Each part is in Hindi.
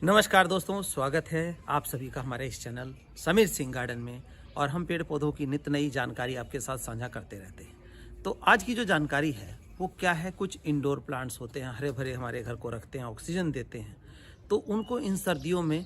नमस्कार दोस्तों, स्वागत है आप सभी का हमारे इस चैनल समीर सिंह गार्डन में। और हम पेड़ पौधों की नित्य नई जानकारी आपके साथ साझा करते रहते हैं। तो आज की जो जानकारी है वो क्या है, कुछ इंडोर प्लांट्स होते हैं, हरे भरे हमारे घर को रखते हैं, ऑक्सीजन देते हैं। तो उनको इन सर्दियों में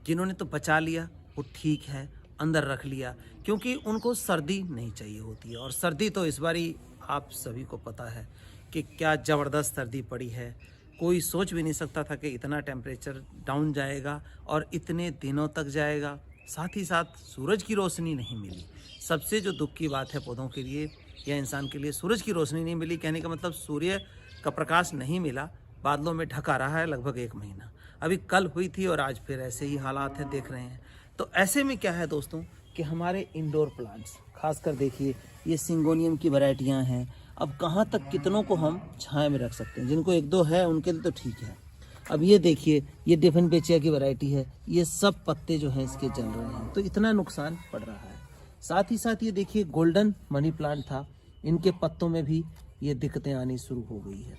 जिन्होंने तो बचा लिया वो ठीक है, अंदर रख लिया, क्योंकि उनको सर्दी नहीं चाहिए होती है। और सर्दी तो इस बारी आप सभी को पता है कि क्या ज़बरदस्त सर्दी पड़ी है। कोई सोच भी नहीं सकता था कि इतना टेम्परेचर डाउन जाएगा और इतने दिनों तक जाएगा। साथ ही साथ सूरज की रोशनी नहीं मिली। सबसे जो दुख की बात है पौधों के लिए या इंसान के लिए, सूरज की रोशनी नहीं मिली। कहने का मतलब सूर्य का प्रकाश नहीं मिला, बादलों में ढका रहा है लगभग 1 महीना। अभी कल हुई थी और आज फिर ऐसे ही हालात हैं, देख रहे हैं। तो ऐसे में क्या है दोस्तों कि हमारे इंडोर प्लांट्स, खासकर देखिए ये सिंगोनियम की वैरायटियां हैं। अब कहाँ तक कितनों को हम छाया में रख सकते हैं, जिनको 1-2 है उनके लिए तो ठीक है। अब ये देखिए ये डिफेनबेचिया की वैरायटी है, ये सब पत्ते जो हैं इसके जल रहे हैं, तो इतना नुकसान पड़ रहा है। साथ ही साथ ये देखिए गोल्डन मनी प्लांट था, इनके पत्तों में भी ये दिक्कतें आनी शुरू हो गई है।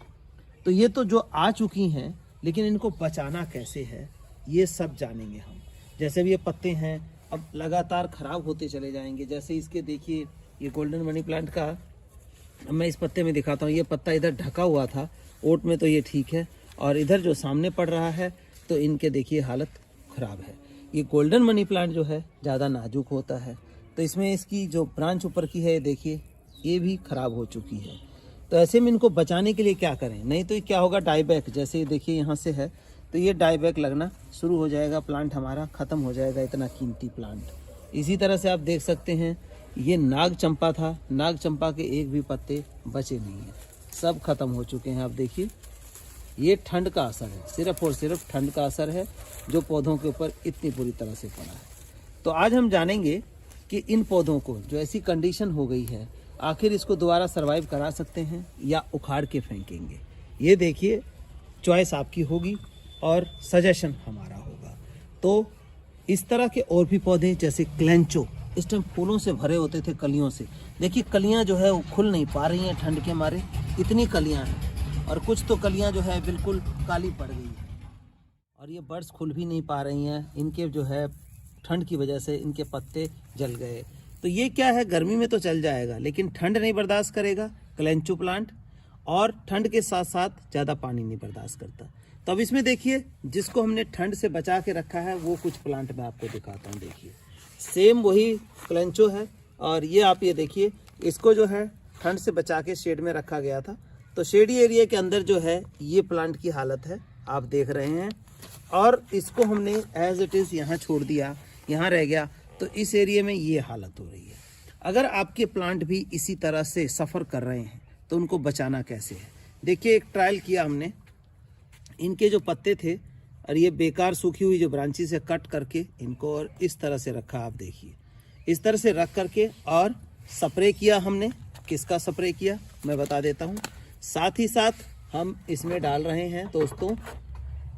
तो ये तो जो आ चुकी हैं, लेकिन इनको बचाना कैसे है ये सब जानेंगे हम। जैसे भी ये पत्ते हैं अब लगातार खराब होते चले जाएंगे। जैसे इसके देखिए ये गोल्डन मनी प्लांट का, अब मैं इस पत्ते में दिखाता हूँ। ये पत्ता इधर ढका हुआ था ओट में, तो ये ठीक है, और इधर जो सामने पड़ रहा है तो इनके देखिए हालत ख़राब है। ये गोल्डन मनी प्लांट जो है ज़्यादा नाजुक होता है, तो इसमें इसकी जो ब्रांच ऊपर की है देखिए ये भी ख़राब हो चुकी है। तो ऐसे में इनको बचाने के लिए क्या करें, नहीं तो ये क्या होगा, डाईबैक, जैसे देखिए यहाँ से है तो ये डाईबैक लगना शुरू हो जाएगा, प्लांट हमारा ख़त्म हो जाएगा, इतना कीमती प्लांट। इसी तरह से आप देख सकते हैं ये नाग चंपा था, नाग चंपा के एक भी पत्ते बचे नहीं हैं, सब खत्म हो चुके हैं। आप देखिए ये ठंड का असर है, सिर्फ और सिर्फ ठंड का असर है जो पौधों के ऊपर इतनी बुरी तरह से पड़ा है। तो आज हम जानेंगे कि इन पौधों को जो ऐसी कंडीशन हो गई है, आखिर इसको दोबारा सर्वाइव करा सकते हैं या उखाड़ के फेंकेंगे। ये देखिए चॉइस आपकी होगी और सजेशन हमारा होगा। तो इस तरह के और भी पौधे जैसे क्लेंचो, इस टाइम फूलों से भरे होते थे, कलियों से। देखिए कलियां जो है वो खुल नहीं पा रही हैं ठंड के मारे, इतनी कलियां हैं। और कुछ तो कलियां जो है बिल्कुल काली पड़ गई है, और ये बर्ड्स खुल भी नहीं पा रही हैं, इनके जो है ठंड की वजह से इनके पत्ते जल गए। तो ये क्या है, गर्मी में तो चल जाएगा लेकिन ठंड नहीं बर्दाश्त करेगा क्लेंचो प्लांट, और ठंड के साथ साथ ज़्यादा पानी नहीं बर्दाश्त करता। तो अब इसमें देखिए जिसको हमने ठंड से बचा के रखा है वो कुछ प्लांट मैं आपको दिखाता हूँ। देखिए सेम वही क्लेंचो है, और ये आप ये देखिए इसको जो है ठंड से बचा के शेड में रखा गया था। तो शेडी एरिया के अंदर जो है ये प्लांट की हालत है, आप देख रहे हैं। और इसको हमने एज इट इज़ यहाँ छोड़ दिया, यहाँ रह गया, तो इस एरिया में ये हालत हो रही है। अगर आपके प्लांट भी इसी तरह से सफ़र कर रहे हैं तो उनको बचाना कैसे है। देखिए एक ट्रायल किया हमने, इनके जो पत्ते थे और ये बेकार सूखी हुई जो ब्रांचेस से कट करके इनको और इस तरह से रखा। आप देखिए इस तरह से रख करके और स्प्रे किया हमने। किसका स्प्रे किया मैं बता देता हूँ। साथ ही साथ हम इसमें डाल रहे हैं दोस्तों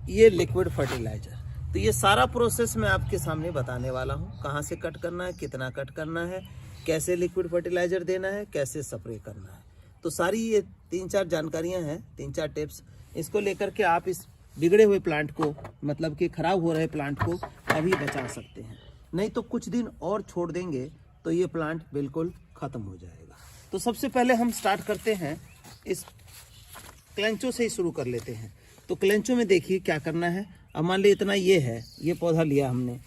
ये लिक्विड फर्टिलाइज़र। तो ये सारा प्रोसेस मैं आपके सामने बताने वाला हूँ, कहाँ से कट करना है, कितना कट करना है, कैसे लिक्विड फर्टिलाइज़र देना है, कैसे स्प्रे करना है। तो सारी ये 3-4 जानकारियाँ हैं, 3-4 टिप्स, इसको लेकर के आप इस बिगड़े हुए प्लांट को, मतलब कि ख़राब हो रहे प्लांट को अभी बचा सकते हैं। नहीं तो कुछ दिन और छोड़ देंगे तो ये प्लांट बिल्कुल ख़त्म हो जाएगा। तो सबसे पहले हम स्टार्ट करते हैं, इस क्लेंचो से ही शुरू कर लेते हैं। तो क्लेंचो में देखिए क्या करना है। अब मान लीजिए इतना ये है, ये पौधा लिया हमने,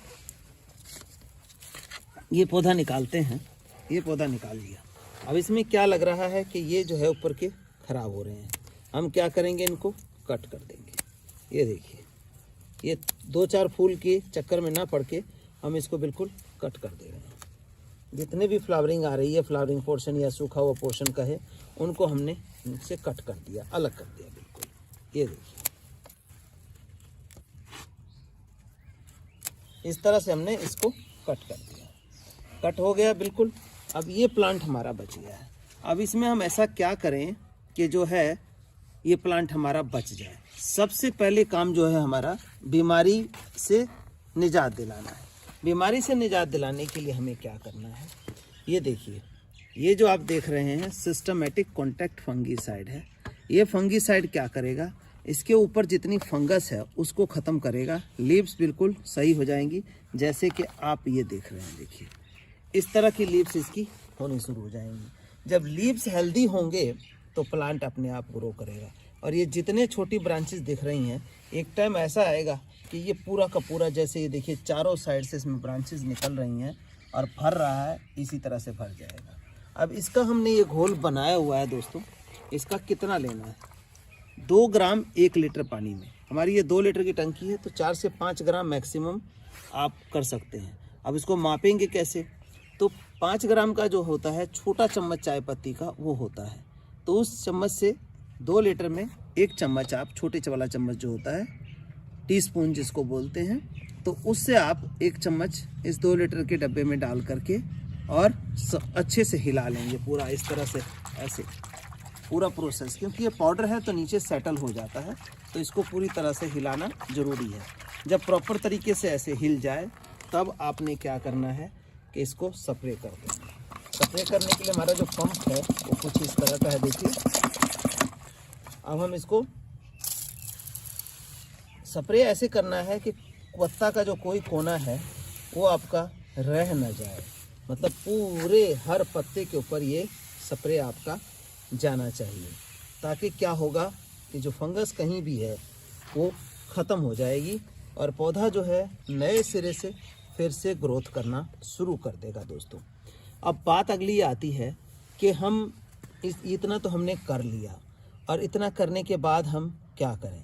ये पौधा निकालते हैं, ये पौधा निकाल लिया। अब इसमें क्या लग रहा है कि ये जो है ऊपर के ख़राब हो रहे हैं, हम क्या करेंगे, इनको कट कर देंगे। ये देखिए ये 2-4 फूल के चक्कर में ना पड़ के हम इसको बिल्कुल कट कर दे रहे हैं। जितने भी फ्लावरिंग आ रही है, फ्लावरिंग पोर्शन या सूखा हुआ पोर्शन का है, उनको हमने इनसे कट कर दिया, अलग कर दिया बिल्कुल। ये देखिए इस तरह से हमने इसको कट कर दिया, कट हो गया बिल्कुल। अब ये प्लांट हमारा बच गया है। अब इसमें हम ऐसा क्या करें कि जो है ये प्लांट हमारा बच जाए। सबसे पहले काम जो है हमारा बीमारी से निजात दिलाना है। बीमारी से निजात दिलाने के लिए हमें क्या करना है, ये देखिए ये जो आप देख रहे हैं सिस्टमेटिक कॉन्टैक्ट फंगीसाइड है। ये फंगीसाइड क्या करेगा, इसके ऊपर जितनी फंगस है उसको ख़त्म करेगा। लीव्स बिल्कुल सही हो जाएंगी, जैसे कि आप ये देख रहे हैं। देखिए इस तरह की लीव्स इसकी होनी शुरू हो जाएंगी। जब लीव्स हेल्दी होंगे तो प्लांट अपने आप ग्रो करेगा। और ये जितने छोटी ब्रांचेस दिख रही हैं, एक टाइम ऐसा आएगा कि ये पूरा का पूरा, जैसे ये देखिए चारों साइड से इसमें ब्रांचेस निकल रही हैं और भर रहा है, इसी तरह से भर जाएगा। अब इसका हमने ये घोल बनाया हुआ है दोस्तों। इसका कितना लेना है? 2 ग्राम 1 लीटर पानी में। हमारी ये 2 लीटर की टंकी है तो 4 से 5 ग्राम मैक्सिमम आप कर सकते हैं। अब इसको मापेंगे कैसे? तो 5 ग्राम का जो होता है छोटा चम्मच चाय पत्ती का वो होता है, तो उस चम्मच से 2 लीटर में 1 चम्मच आप, छोटे वाला चम्मच जो होता है टीस्पून जिसको बोलते हैं, तो उससे आप 1 चम्मच इस 2 लीटर के डब्बे में डाल करके और अच्छे से हिला लेंगे पूरा इस तरह से, ऐसे पूरा प्रोसेस। क्योंकि ये पाउडर है तो नीचे सेटल हो जाता है, तो इसको पूरी तरह से हिलाना ज़रूरी है। जब प्रॉपर तरीके से ऐसे हिल जाए तब आपने क्या करना है कि इसको स्प्रे कर देना। स्प्रे करने के लिए हमारा जो पंप है वो कुछ इस तरह का है। देखिए अब हम इसको स्प्रे ऐसे करना है कि पत्ता का जो कोई कोना है वो आपका रह न जाए, मतलब पूरे हर पत्ते के ऊपर ये स्प्रे आपका जाना चाहिए, ताकि क्या होगा कि जो फंगस कहीं भी है वो ख़त्म हो जाएगी और पौधा जो है नए सिरे से फिर से ग्रोथ करना शुरू कर देगा दोस्तों। अब बात अगली आती है कि हम इतना तो हमने कर लिया, और इतना करने के बाद हम क्या करें?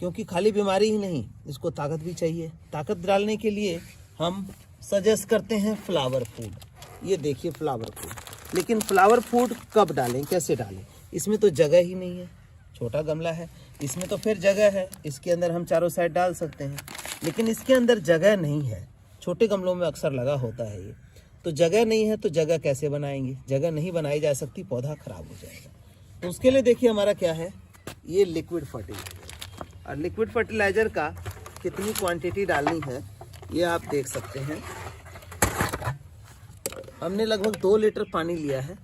क्योंकि खाली बीमारी ही नहीं, इसको ताकत भी चाहिए। ताकत डालने के लिए हम सजेस्ट करते हैं फ्लावर फूड। ये देखिए फ्लावर फूड, लेकिन फ्लावर फूड कब डालें, कैसे डालें? इसमें तो जगह ही नहीं है, छोटा गमला है, इसमें तो फिर जगह है, इसके अंदर हम चारों साइड डाल सकते हैं, लेकिन इसके अंदर जगह नहीं है। छोटे गमलों में अक्सर लगा होता है ये, तो जगह नहीं है तो जगह कैसे बनाएंगे? जगह नहीं बनाई जा सकती, पौधा खराब हो जाएगा। तो उसके लिए देखिए हमारा क्या है, ये लिक्विड फर्टिलाइज़र। और लिक्विड फर्टिलाइज़र का कितनी क्वांटिटी डालनी है ये आप देख सकते हैं। हमने लगभग 2 लीटर पानी लिया है।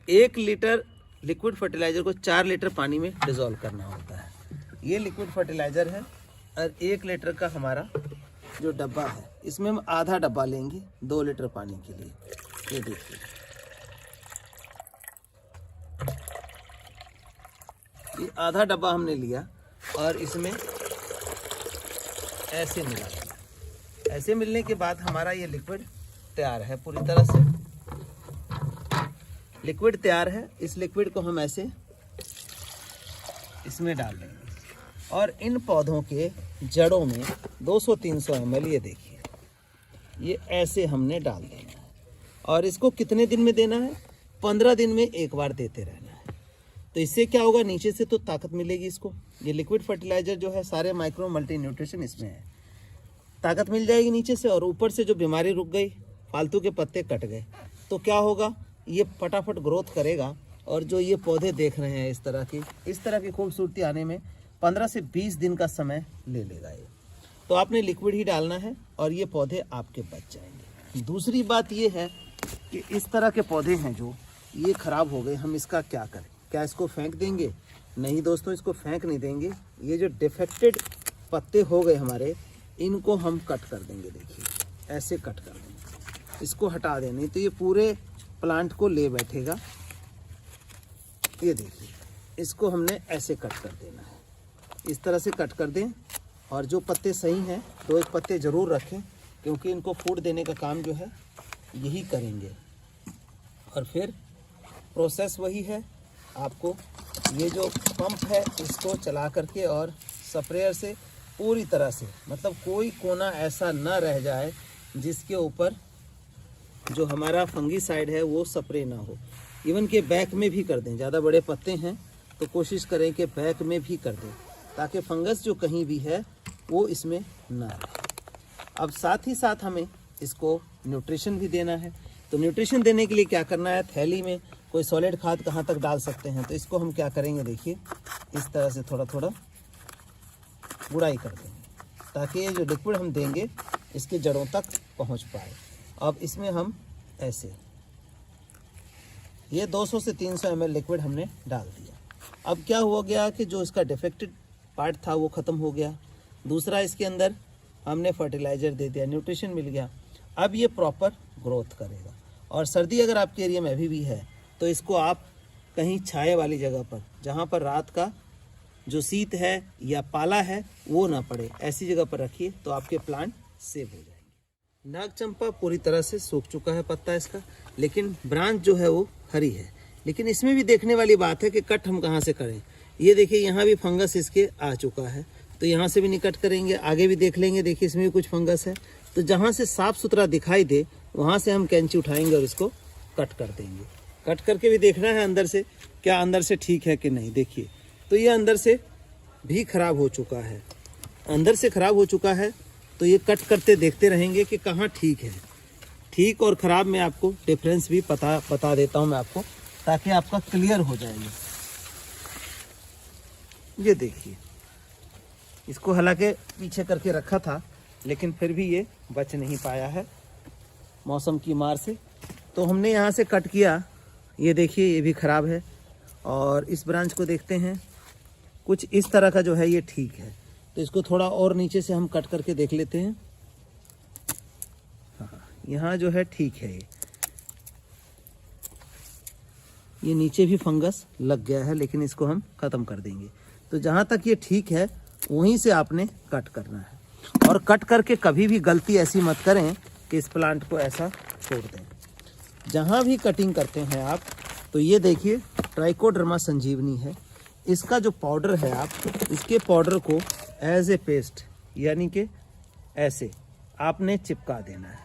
1 लीटर लिक्विड फर्टिलाइज़र को 4 लीटर पानी में डिज़ोल्व करना होता है। ये लिक्विड फर्टिलाइज़र है और 1 लीटर का हमारा जो डब्बा है, इसमें हम आधा डब्बा लेंगे 2 लीटर पानी के लिए। ये देखिए, ये आधा डब्बा हमने लिया और इसमें ऐसे मिला दिया। ऐसे मिलने के बाद हमारा ये लिक्विड तैयार है, पूरी तरह से लिक्विड तैयार है। इस लिक्विड को हम ऐसे इसमें डाल देंगे और इन पौधों के जड़ों में 200-300 ml, ये देखिए, ये ऐसे हमने डाल देना है। और इसको कितने दिन में देना है? 15 दिन में एक बार देते रहना है। तो इससे क्या होगा, नीचे से तो ताकत मिलेगी इसको। ये लिक्विड फर्टिलाइज़र जो है सारे माइक्रो मल्टी न्यूट्रिशन इसमें है, ताकत मिल जाएगी नीचे से, और ऊपर से जो बीमारी रुक गई, फालतू के पत्ते कट गए, तो क्या होगा, ये फटाफट ग्रोथ करेगा। और जो ये पौधे देख रहे हैं इस तरह की खूबसूरती आने में 15 से 20 दिन का समय ले लेगा ये। तो आपने लिक्विड ही डालना है और ये पौधे आपके बच जाएंगे। दूसरी बात ये है कि इस तरह के पौधे हैं जो ये ख़राब हो गए, हम इसका क्या करें? क्या इसको फेंक देंगे? नहीं दोस्तों, इसको फेंक नहीं देंगे। ये जो डिफेक्टेड पत्ते हो गए हमारे, इनको हम कट कर देंगे। देखिए ऐसे कट कर देंगे, इसको हटा दें, नहीं तो ये पूरे प्लांट को ले बैठेगा। ये देखिए, इसको हमने ऐसे कट कर देना है, इस तरह से कट कर दें। और जो पत्ते सही हैं 2-1 पत्ते ज़रूर रखें, क्योंकि इनको फूड देने का काम जो है यही करेंगे। और फिर प्रोसेस वही है, आपको ये जो पंप है इसको चला करके और स्प्रेयर से पूरी तरह से, मतलब कोई कोना ऐसा ना रह जाए जिसके ऊपर जो हमारा फंगीसाइड है वो स्प्रे ना हो। इवन के बैक में भी कर दें, ज़्यादा बड़े पत्ते हैं तो कोशिश करें कि बैक में भी कर दें, ताकि फंगस जो कहीं भी है वो इसमें ना रहे। अब साथ ही साथ हमें इसको न्यूट्रिशन भी देना है। तो न्यूट्रिशन देने के लिए क्या करना है, थैली में कोई सॉलिड खाद कहाँ तक डाल सकते हैं, तो इसको हम क्या करेंगे, देखिए इस तरह से थोड़ा थोड़ा गुड़ाई कर देंगे, ताकि ये जो लिक्विड हम देंगे इसके जड़ों तक पहुँच पाए। अब इसमें हम ऐसे ये 200 से 300 ml लिक्विड हमने डाल दिया। अब क्या हुआ गया कि जो इसका डिफेक्टेड पार्ट था वो ख़त्म हो गया। दूसरा, इसके अंदर हमने फर्टिलाइज़र दे दिया, न्यूट्रिशन मिल गया। अब ये प्रॉपर ग्रोथ करेगा। और सर्दी अगर आपके एरिया में अभी भी है तो इसको आप कहीं छाए वाली जगह पर, जहाँ पर रात का जो शीत है या पाला है वो ना पड़े, ऐसी जगह पर रखिए तो आपके प्लांट सेव हो जाएंगे। नाग चंपा पूरी तरह से सूख चुका है पत्ता इसका, लेकिन ब्रांच जो है वो हरी है। लेकिन इसमें भी देखने वाली बात है कि कट हम कहाँ से करें। ये देखिए यहाँ भी फंगस इसके आ चुका है, तो यहाँ से भी नहीं कट करेंगे। आगे भी देख लेंगे, देखिए इसमें भी कुछ फंगस है। तो जहाँ से साफ सुथरा दिखाई दे वहाँ से हम कैंची उठाएंगे और इसको कट कर देंगे। कट करके भी देखना है अंदर से, क्या अंदर से ठीक है कि नहीं। देखिए तो ये अंदर से भी खराब हो चुका है, अंदर से खराब हो चुका है। तो ये कट करते देखते रहेंगे कि कहाँ ठीक है। ठीक और ख़राब में आपको डिफरेंस भी बता देता हूँ मैं आपको, ताकि आपका क्लियर हो जाएगा। ये देखिए, इसको हालांकि पीछे करके रखा था लेकिन फिर भी ये बच नहीं पाया है मौसम की मार से। तो हमने यहाँ से कट किया, ये देखिए ये भी ख़राब है। और इस ब्रांच को देखते हैं, कुछ इस तरह का जो है ये ठीक है। तो इसको थोड़ा और नीचे से हम कट करके देख लेते हैं। हाँ, यहाँ जो है ठीक है। ये नीचे भी फंगस लग गया है, लेकिन इसको हम ख़त्म कर देंगे। तो जहाँ तक ये ठीक है वहीं से आपने कट करना है। और कट करके कभी भी गलती ऐसी मत करें कि इस प्लांट को ऐसा छोड़ दें। जहाँ भी कटिंग करते हैं आप, तो ये देखिए ट्राइकोडर्मा संजीवनी है, इसका जो पाउडर है आप इसके पाउडर को एज ए पेस्ट यानी कि ऐसे आपने चिपका देना है।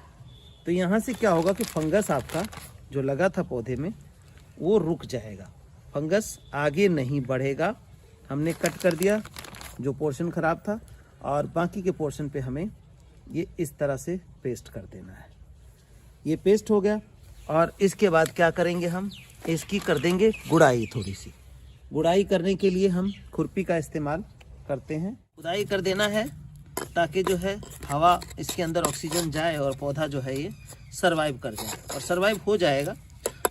तो यहाँ से क्या होगा कि फंगस आपका जो लगा था पौधे में वो रुक जाएगा, फंगस आगे नहीं बढ़ेगा। हमने कट कर दिया जो पोर्शन ख़राब था, और बाकी के पोर्शन पे हमें ये इस तरह से पेस्ट कर देना है। ये पेस्ट हो गया। और इसके बाद क्या करेंगे, हम इसकी कर देंगे गुड़ाई। थोड़ी सी गुड़ाई करने के लिए हम खुरपी का इस्तेमाल करते हैं। गुड़ाई कर देना है ताकि जो है हवा इसके अंदर ऑक्सीजन जाए और पौधा जो है ये सरवाइव कर जाए, और सरवाइव हो जाएगा।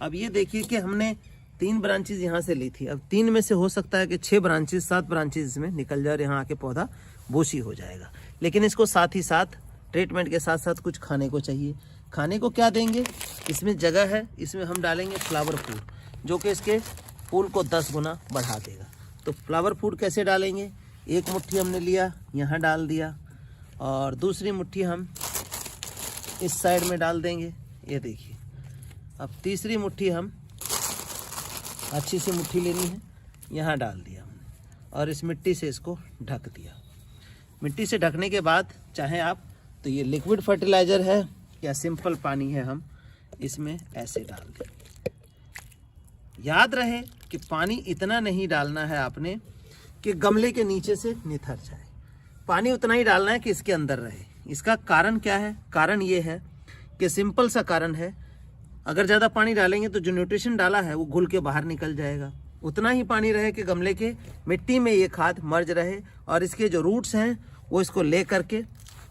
अब ये देखिए कि हमने 3 ब्रांचेज यहाँ से ली थी। अब 3 में से हो सकता है कि 6 ब्रांचेज 7 ब्रांचेज इसमें निकल जाए और यहाँ आके पौधा बोशी हो जाएगा। लेकिन इसको साथ ही साथ ट्रीटमेंट के साथ साथ कुछ खाने को चाहिए। खाने को क्या देंगे, इसमें जगह है, इसमें हम डालेंगे फ्लावर फूड, जो कि इसके फूल को 10 गुना बढ़ा देगा। तो फ्लावर फूड कैसे डालेंगे, 1 मुट्ठी हमने लिया, यहाँ डाल दिया, और दूसरी मुट्ठी हम इस साइड में डाल देंगे। ये देखिए, अब तीसरी मुट्ठी हम अच्छी सी मुट्ठी लेनी है, यहाँ डाल दिया हमने, और इस मिट्टी से इसको ढक दिया। मिट्टी से ढकने के बाद चाहे आप तो ये लिक्विड फर्टिलाइज़र है या सिंपल पानी है, हम इसमें ऐसे डाल दें। याद रहे कि पानी इतना नहीं डालना है आपने कि गमले के नीचे से निथर जाए। पानी उतना ही डालना है कि इसके अंदर रहे। इसका कारण क्या है, कारण ये है कि सिंपल सा कारण है, अगर ज़्यादा पानी डालेंगे तो जो न्यूट्रिशन डाला है वो घुल के बाहर निकल जाएगा। उतना ही पानी रहे कि गमले के मिट्टी में ये खाद मर्ज रहे, और इसके जो रूट्स हैं वो इसको ले करके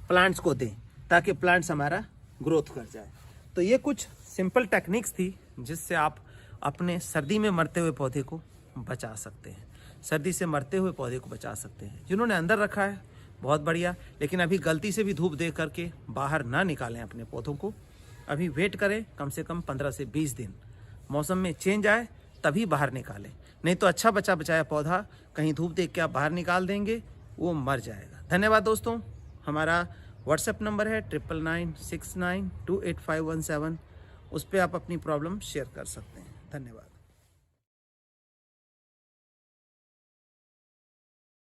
प्लांट्स को दें, ताकि प्लांट्स हमारा ग्रोथ कर जाए। तो ये कुछ सिंपल टेक्निक्स थी जिससे आप अपने सर्दी में मरते हुए पौधे को बचा सकते हैं, सर्दी से मरते हुए पौधे को बचा सकते हैं। जिन्होंने अंदर रखा है बहुत बढ़िया, लेकिन अभी गलती से भी धूप दे करके बाहर ना निकालें अपने पौधों को। अभी वेट करें कम से कम 15 से 20 दिन, मौसम में चेंज आए तभी बाहर निकालें। नहीं तो अच्छा बचाया पौधा कहीं धूप देख के आप बाहर निकाल देंगे, वो मर जाएगा। धन्यवाद दोस्तों। हमारा व्हाट्सएप नंबर है 9996928517, उस पर आप अपनी प्रॉब्लम शेयर कर सकते हैं। धन्यवाद।